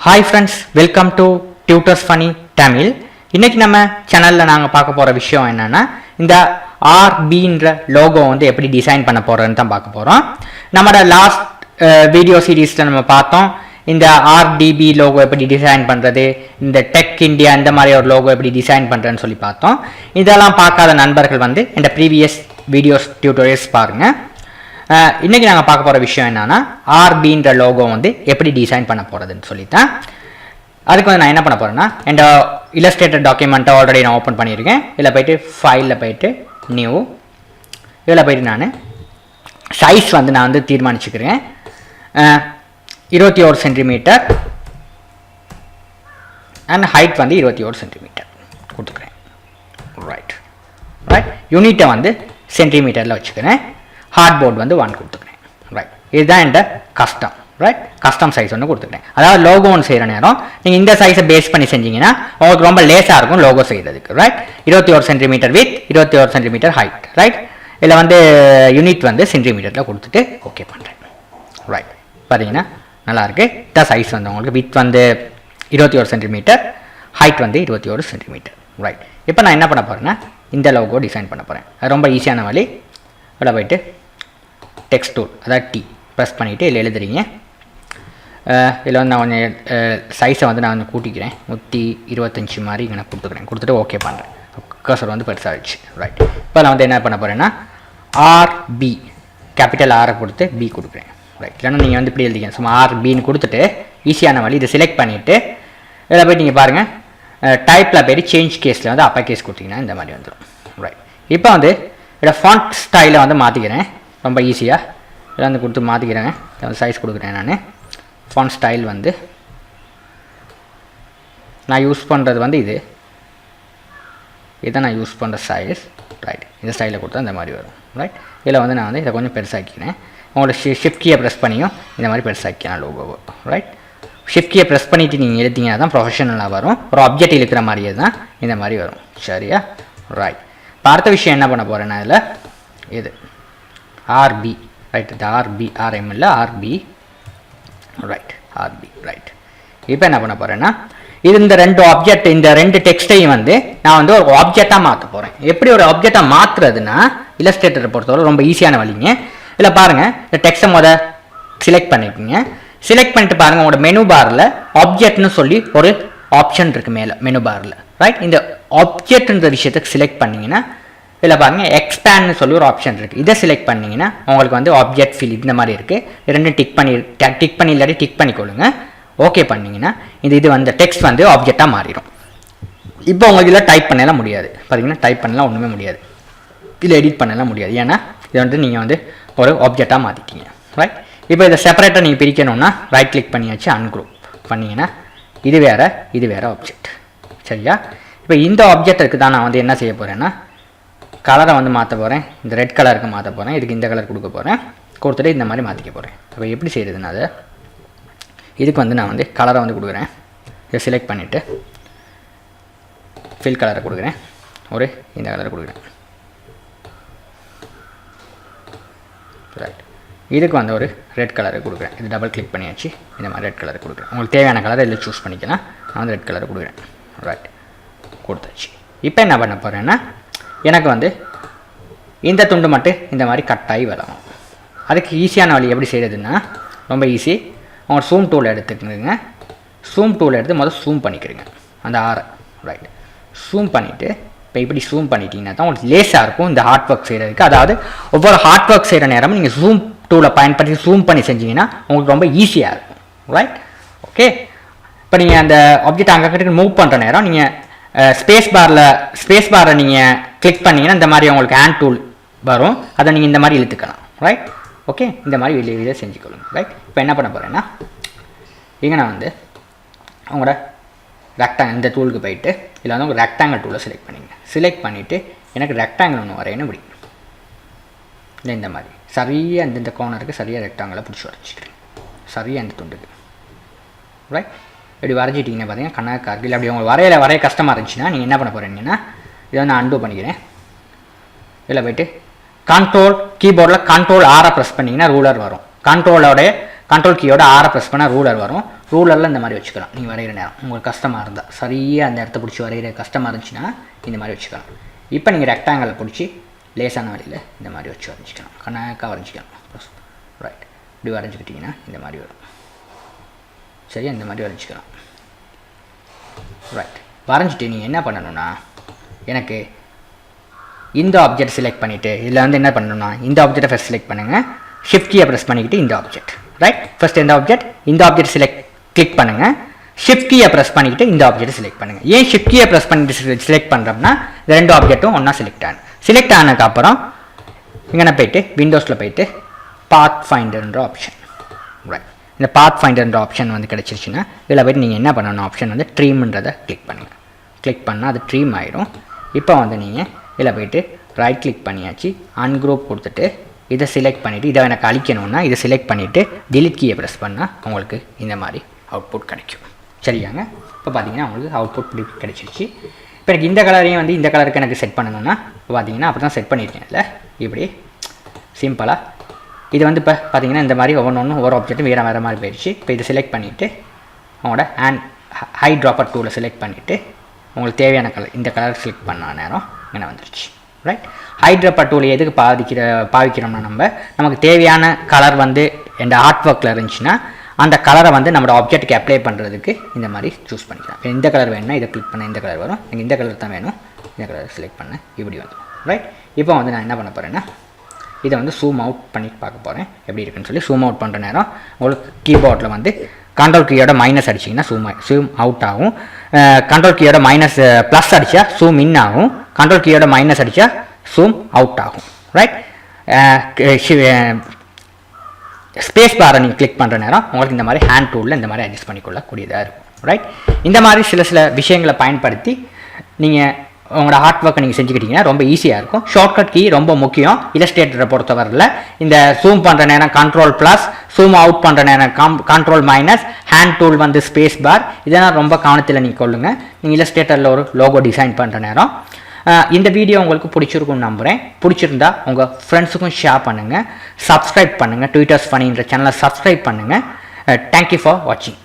Hi friends, welcome to Tutors Funny Tamil. இன்னைக்கு நம்ம சேனல்ல நாங்க பார்க்க போற விஷயம் என்னன்னா இந்த RBன்ற லோகோ வந்து எப்படி டிசைன் பண்ண போறோம்னு தான் பார்க்க போறோம். நம்மளோட லாஸ்ட் வீடியோ சீரிஸ்ல நம்ம பார்த்தோம் இந்த RDB லோகோ எப்படி டிசைன் பண்றது, இந்த டெக் இந்தியா இந்த மாதிரி ஒரு லோகோ எப்படி டிசைன் பண்றதுன்னு சொல்லி பார்த்தோம். இதெல்லாம் பார்க்காத நண்பர்கள் வந்து இந்த ப்ரீவியஸ் வீடியோஸ் டியூட்டோரியல்ஸ் பாருங்க. இன்னைக்கு நாங்கள் பார்க்க போகிற விஷயம் என்னன்னா RBன்ற லோகோ வந்து எப்படி டிசைன் பண்ண போகிறதுன்னு சொல்லிட்டேன். அதுக்கு வந்து நான் என்ன பண்ண போகிறேன்னா இந்த இல்லஸ்ட்ரேட்டர் டாக்குமெண்ட்டை ஆல்ரெடி நான் ஓப்பன் பண்ணியிருக்கேன். இதில் போய்ட்டு ஃபைலில் போய்ட்டு நியூ, இதில் போய்ட்டு நான் சைஸ் வந்து நான் வந்து தீர்மானிச்சுக்கிறேன். 21 சென்டிமீட்டர் அண்ட் ஹைட் வந்து 21 சென்டிமீட்டர் கொடுத்துக்கிறேன். ரைட் ரைட் யூனிட்டை வந்து சென்டிமீட்டரில் வச்சுக்கிறேன். ஹார்ட் போர்டு வந்து 1 கொடுத்துக்கிறேன். ரைட், இதுதான் இந்த கஸ்டம். ரைட், கஸ்டம் சைஸ் ஒன்று கொடுத்துக்கிறேன். அதாவது லோகோ ஒன்று செய்கிற நேரம் நீங்கள் இந்த சைஸை பேஸ் பண்ணி செஞ்சீங்கன்னா உங்களுக்கு ரொம்ப லேஸாக இருக்கும் லோகோ செய்கிறதுக்கு. Right, 21 centimetre with 21 centimetre height. Right, இதில் வந்து யூனிட் வந்து சென்டிமீட்டரில் கொடுத்துட்டு ஓகே பண்ணுறேன். ரைட், பார்த்தீங்கன்னா நல்லாயிருக்கு. இந்த சைஸ் வந்து உங்களுக்கு வித் வந்து 21 சென்டிமீட்டர், ஹைட் வந்து 21 சென்டிமீட்டர். ரைட், இப்போ நான் என்ன பண்ண போகிறேன்னா இந்த லோகோ டிசைன் பண்ண போகிறேன். அது ரொம்ப ஈஸியான வழி. இதில் போய்ட்டு டெக்ஸ்ட் டூல், அதாவது டி ப்ரெஸ் பண்ணிவிட்டு இதில் எழுதுறீங்க. இதில் வந்து நான் கொஞ்சம் சைஸை வந்து நான் வந்து கூட்டிக்கிறேன். 125 மாதிரி நான் கொடுத்துக்கிறேன். கொடுத்துட்டு ஓகே பண்ணுறேன். கர்சர் வந்து பெருசாகிடுச்சு. ரைட், இப்போ நான் வந்து என்ன பண்ண போகிறேன்னா RB கேபிட்டல் ஆரை கொடுத்து பி கொடுக்குறேன். ரைட், இல்லைன்னா நீங்கள் வந்து இப்படி எழுதிக்கணும். சும்மா RBன்னு கொடுத்துட்டு ஈஸியான வழி இதை செலக்ட் பண்ணிவிட்டு இதில் போய்ட்டு நீங்கள் பாருங்கள் டைப்பில் போய்ட்டு சேஞ்ச் கேஸில் வந்து அப்பர் கேஸ் கொடுத்தீங்கன்னா இந்த மாதிரி வந்துடும். ரைட், இப்போ வந்து இதில் ஃபாண்ட் ஸ்டைலை வந்து மாற்றிக்கிறேன். ரொம்ப ஈஸியாக இதில் வந்து கொடுத்து மாற்றிக்கிறேங்க. சைஸ் கொடுக்குறேன். நான் ஃபாண்ட் ஸ்டைல் வந்து நான் யூஸ் பண்ணுறது வந்து இதை நான் யூஸ் பண்ணுற சைஸ். ரைட், இந்த ஸ்டைலில் கொடுத்தா இந்த மாதிரி வரும். ரைட், இதில் வந்து நான் வந்து இதை கொஞ்சம் பெருசாக்கிக்கிறேன். உங்களோட ஷிஃப்ட் கீயை ப்ரெஸ் பண்ணியும் இந்த மாதிரி பெருசாக்கிக்கலாம் லோகோவை. ரைட், ஷிஃப்ட் கீயை ப்ரெஸ் பண்ணிவிட்டு நீங்கள் எழுதிங்கன்னா தான் ப்ரொஃபஷனலாக வரும். ஒரு ஆப்ஜெக்ட் இருக்கிற மாதிரியே தான் இந்த மாதிரி வரும். சரியா? ரைட், இப்போ அடுத்த விஷயம் என்ன பண்ண போகிறேன்னா இதில் இது RB. ரைட், இது RB RM இல்லை RB. Right, RB. ரைட், இப்போ என்ன பண்ண போகிறேன்னா இந்த ரெண்டு ஆப்ஜெக்ட், இந்த ரெண்டு டெக்ஸ்ட்டையும் வந்து நான் வந்து ஒரு ஆப்ஜெக்டாக மாற்ற போகிறேன். எப்படி ஒரு ஆப்ஜெக்டாக மாற்றுறதுன்னா இல்லஸ்ட்ரேட்டரை பொறுத்தவரை ரொம்ப ஈஸியான வழிங்க. இதில் பாருங்கள், இந்த டெக்ஸ்ட்டை செலக்ட் பண்ணிக்கோங்க. செலக்ட் பண்ணிட்டு பாருங்கள், உங்களோட மெனு பாரில் ஆப்ஜெக்ட்னு சொல்லி ஒரு ஆப்ஷன் இருக்குது மேலே மெனு பாரில். ரைட், இந்த ஆப்ஜெக்ட்ன்ற விஷயத்துக்கு செலக்ட் பண்ணிங்கன்னா இதில் பாருங்கள் எக்ஸ்பேண்ட்னு சொல்லி ஒரு ஆப்ஷன் இருக்குது. இதை செலக்ட் பண்ணிங்கன்னா உங்களுக்கு வந்து ஆப்ஜெக்ட் ஃபில் இந்த மாதிரி இருக்குது. ரெண்டும் டிக் பண்ணி இல்லாட்டி டிக் பண்ணிக்கொள்ளுங்க. ஓகே பண்ணிங்கன்னா இது வந்து டெக்ஸ்ட் வந்து ஆப்ஜெக்டாக மாறிடும். இப்போ உங்களுக்கு இதில் டைப் பண்ணலாம் முடியாது. பார்த்தீங்கன்னா டைப் பண்ணலாம் ஒன்றுமே முடியாது. இதில் எடிட் பண்ணலாம் முடியாது. ஏன்னா இதை வந்து நீங்கள் வந்து ஒரு ஆப்ஜெக்டாக மாற்றிட்டீங்க. ரைட், இப்போ இதை செப்பரேட்டாக நீங்கள் பிரிக்கணும்னா ரைட் கிளிக் பண்ணியாச்சு, அன்குரூப் பண்ணிங்கன்னா இது வேறு ஆப்ஜெக்ட். சரியா? இப்போ இந்த ஆப்ஜெக்ட்டுக்கு தான் நான் வந்து என்ன செய்ய போகிறேன்னா கலரை வந்து மாற்ற போகிறேன். இந்த ரெட் கலருக்கு மாற்ற போகிறேன். இதுக்கு இந்த கலர் கொடுக்க போகிறேன். கொடுத்துட்டு இந்த மாதிரி மாற்றிக்க போகிறேன். அப்போ எப்படி செய்கிறதுனா அதை இதுக்கு வந்து நான் வந்து கலரை வந்து கொடுக்குறேன். இதை செலக்ட் பண்ணிவிட்டு ஃபில் கலரை கொடுக்குறேன். ஒரு இந்த கலரை கொடுக்குறேன். ரைட், இதுக்கு வந்து ஒரு ரெட் கலரை கொடுக்குறேன். இது டபுள் கிளிக் பண்ணியாச்சு. இந்த மாதிரி ரெட் கலரை கொடுக்குறேன். உங்களுக்கு தேவையான கலரை இதில் சூஸ் பண்ணிக்கலாம். நான் வந்து ரெட் கலரை கொடுக்குறேன். ரைட், கொடுத்தாச்சு. இப்போ என்ன பண்ண போகிறேன்னா எனக்கு வந்து இந்த துண்டு மட்டும் இந்த மாதிரி கட்டாகி வரணும். அதுக்கு ஈஸியான வழி எப்படி செய்கிறதுன்னா ரொம்ப ஈஸி. உங்கள் ஜூம் டூல் எடுத்துக்கணுங்க. ஜூம் டூல் எடுத்து முதல்ல ஜூம் பண்ணிக்கிறீங்க அந்த ஆரை. ரைட், ஜூம் பண்ணிவிட்டு இப்போ இப்படி ஜூம் பண்ணிட்டீங்கன்னா தான் உங்களுக்கு லேஸாக இருக்கும் இந்த ஹார்ட் ஒர்க் செய்கிறதுக்கு. அதாவது ஒவ்வொரு ஹார்ட் ஒர்க் செய்கிற நேரமும் நீங்கள் ஜூம் டூலை பயன்படுத்தி ஜூம் பண்ணி செஞ்சீங்கன்னா உங்களுக்கு ரொம்ப ஈஸியாக இருக்கும். Right, okay. இப்போ நீங்கள் அந்த ஆப்ஜெக்ட் அங்கே கிட்ட மூவ் பண்ணுற நேரம் நீங்கள் ஸ்பேஸ் பாரை நீங்கள் கிளிக் பண்ணிங்கன்னா இந்த மாதிரி உங்களுக்கு ஹேண்ட் டூல் வரும். அதை நீங்கள் இந்த மாதிரி இழுத்துக்கலாம். Right, okay. இந்த மாதிரி வெளியே செஞ்சுக்கொள்ளுங்க. ரைட், இப்போ என்ன பண்ண போகிறேன்னா இங்கே நான் வந்து உங்களோட ரெக்டாங்கிள் இந்த டூலுக்கு போயிட்டு இதில் வந்து உங்கள் ரெக்டாங்கிள் டூலை செலக்ட் பண்ணிங்க. செலக்ட் பண்ணிவிட்டு எனக்கு ரெக்டாங்கிள் ஒன்று வரையணும் இப்படி இல்லை இந்த மாதிரி சரியாக இந்த கோனருக்கு சரியாக ரெக்டாங்கிளை பிடிச்சி வரைச்சிக்கிறேன். சரியாக இந்த துண்டுக்கு. ரைட், இப்படி வரைஞ்சிட்டிங்கன்னா பார்த்தீங்கன்னா கண்ணாக்கா இருக்குது. இல்லை அப்படி உங்களுக்கு வரைய கஷ்டமாக இருந்துச்சுன்னா நீங்கள் என்ன பண்ண போகிறீங்கன்னா இதை வந்து நான் அன்டூ பண்ணிக்கிறேன். இதில் போய்ட்டு கண்ட்ரோல் கீபோர்டில் கண்ட்ரோல் ஆரை ப்ரெஸ் பண்ணிங்கன்னா ரூலர் வரும். கண்ட்ரோலோடைய கண்ட்ரோல் கீயோட ஆரை ப்ரெஸ் பண்ணால் ரூலர் வரும். ரூலரில் இந்த மாதிரி வச்சுக்கலாம். நீங்கள் வரைகிற நேரம் உங்களுக்கு கஷ்டமாக இருந்தால், சரியாக அந்த இடத்த பிடிச்சி வரைகிற கஷ்டமாக இருந்துச்சுன்னா இந்த மாதிரி வச்சுக்கலாம். இப்போ நீங்கள் ரெக்டாங்கிளை பிடிச்சி லேசான வழியில் இந்த மாதிரி வச்சு வரைஞ்சிக்கலாம். கணக்காக வரைஞ்சிக்கலாம். ரைட், இப்படி வரைஞ்சிக்கிட்டிங்கன்னா இந்த மாதிரி வரும். சரியா, இந்த மாதிரி வரைஞ்சிக்கலாம். ரைட், வரைஞ்சிட்டு நீங்கள் என்ன பண்ணணும்னா, எனக்கு இந்த ஆப்ஜெக்ட் செலக்ட் பண்ணிவிட்டு இதில் வந்து என்ன பண்ணணும்னா, இந்த ஆப்ஜெக்டை ஃபஸ்ட் செலக்ட் பண்ணுங்கள். ஷிஃப்ட் கீயை ப்ரெஸ் பண்ணிக்கிட்டு இந்த ஆப்ஜெக்ட், ரைட், ஃபஸ்ட் இந்த ஆப்ஜெக்ட் செலக்ட் கிளிக் பண்ணுங்கள். ஷிஃப்ட் கீயை ப்ரெஸ் பண்ணிக்கிட்டு இந்த ஆப்ஜெக்ட் செலக்ட் பண்ணுங்கள். ஏன் ஷிஃப்ட் கீயை ப்ரெஸ் பண்ணிட்டு செலக்ட் பண்ணுறோம்னா, இந்த 2 ஆப்ஜெக்ட்டும் ஒன்றா செலக்ட் ஆகும். செலக்ட் ஆனதுக்கப்புறம் இங்கே போயிட்டு விண்டோஸில் போயிட்டு பாத் ஃபைண்டர்ன்ற ஆப்ஷன், ரைட், இந்த பாத் ஃபைண்டர்ன்ற ஆப்ஷன் வந்து கிடச்சிருச்சுன்னா இதில் போய்ட்டு நீங்கள் என்ன பண்ணணும், ஆப்ஷன் வந்து ட்ரீம்ன்றதை கிளிக் பண்ணுங்கள். கிளிக் பண்ணால் அது ட்ரீம் ஆயிடும். இப்போ வந்து நீங்கள் இதில் போய்ட்டு ரைட் கிளிக் பண்ணியாச்சு, அன்குரூப் கொடுத்துட்டு இதை செலக்ட் பண்ணிவிட்டு இதை எனக்கு அழிக்கணும்னா இதை செலக்ட் பண்ணிவிட்டு டிலீட் கீயை ப்ரெஸ் பண்ணால் உங்களுக்கு இந்த மாதிரி அவுட்புட் கிடைக்கும். சரியாங்க, இப்போ பார்த்தீங்கன்னா உங்களுக்கு அவுட்புட் இப்படி கிடைச்சிருச்சு. இப்போ எனக்கு இந்த கலரையும் வந்து இந்த கலருக்கு எனக்கு செட் பண்ணணும்னா இப்போ பார்த்தீங்கன்னா அப்படி தான் செட் பண்ணியிருக்கேன். இல்லை இப்படி சிம்பிளாக இது வந்து இப்போ பார்த்தீங்கன்னா இந்த மாதிரி ஒவ்வொரு ஆப்ஜெக்ட்டும் வேறு மாதிரி போயிடுச்சு. இப்போ இதை செலக்ட் பண்ணிவிட்டு அவங்களோட ஹை ட்ராப்பர் டூவில் செலக்ட் பண்ணிவிட்டு உங்களுக்கு தேவையான கலர் இந்த கலர் செலக்ட் பண்ண நேரம் இங்கே வந்துருச்சு. ரைட், ஹை ட்ராப்பர் டூல் எதுக்கு பாவிக்கிறோம்னா, நமக்கு தேவையான கலர் வந்து இந்த ஆர்ட் ஒர்க்கில் இருந்துச்சுன்னா அந்த கலரை வந்து நம்மளோட ஆப்ஜெக்ட்டுக்கு அப்ளை பண்ணுறதுக்கு இந்த மாதிரி சூஸ் பண்ணிக்கலாம். இப்போ இந்த கலர் வேணும்னா இதை கிளிக் பண்ண இந்த கலர் வரும். எனக்கு இந்த கலர் தான் வேணும், இந்த கலர் செலக்ட் பண்ண இப்படி வந்துடும். ரைட், இப்போ வந்து நான் என்ன பண்ண போகிறேன்னா இதை வந்து ஜூம் அவுட் பண்ணி பார்க்க போகிறேன் எப்படி இருக்குன்னு சொல்லி. ஜூம் அவுட் பண்ணுற நேரம் உங்களுக்கு கீபோர்டில் வந்து கண்ட்ரோல் கீயோட மைனஸ் அடிச்சிங்கன்னா ஜூம் அவுட் ஆகும். கண்ட்ரோல் கீயோட மைனஸ் ப்ளஸ் அடித்தா ஜூம் இன் ஆகும். கண்ட்ரோல் கீயோட மைனஸ் அடித்தா ஜூம் அவுட் ஆகும். ரைட், ஸ்பேஸ் பாரை நீங்கள் கிளிக் பண்ணுற நேரம் உங்களுக்கு இந்த மாதிரி ஹேண்ட் டூலில் இந்த மாதிரி அட்ஜஸ்ட் பண்ணிக்கொள்ளக்கூடியதாக இருக்கும். ரைட், இந்த மாதிரி சில விஷயங்களை பயன்படுத்தி நீங்கள் உங்களோட ஹார்ட் ஒர்க்கை நீங்கள் செஞ்சுக்கிட்டிங்கன்னா ரொம்ப ஈஸியாக இருக்கும். ஷார்ட்கட் கீ ரொம்ப முக்கியம் இல்லஸ்ட்ரேட்டரை பொறுத்தவரையில். இந்த ஜூம் பண்ணுற நேரம் கண்ட்ரோல் ப்ளஸ், ஜூம் அவுட் பண்ணுற நேரம் கண்ட்ரோல் மைனஸ், ஹேண்ட் டூல் வந்து ஸ்பேஸ் பார், இதெல்லாம் ரொம்ப கவனத்தில் நீங்கள் கொள்ளுங்கள். நீங்கள் இல்லஸ்ட்ரேட்டரில் ஒரு லோகோ டிசைன் பண்ணுற நேரம். இந்த வீடியோ உங்களுக்கு பிடிச்சிருக்குன்னு நம்புகிறேன். பிடிச்சிருந்தா உங்கள் ஃப்ரெண்ட்ஸுக்கும் ஷேர் பண்ணுங்கள், சப்ஸ்கிரைப் பண்ணுங்கள். ட்விட்டர்ஸ் ஃபனின்ற சேனலை சப்ஸ்கிரைப் பண்ணுங்கள். தேங்க்யூ ஃபார் வாட்சிங்.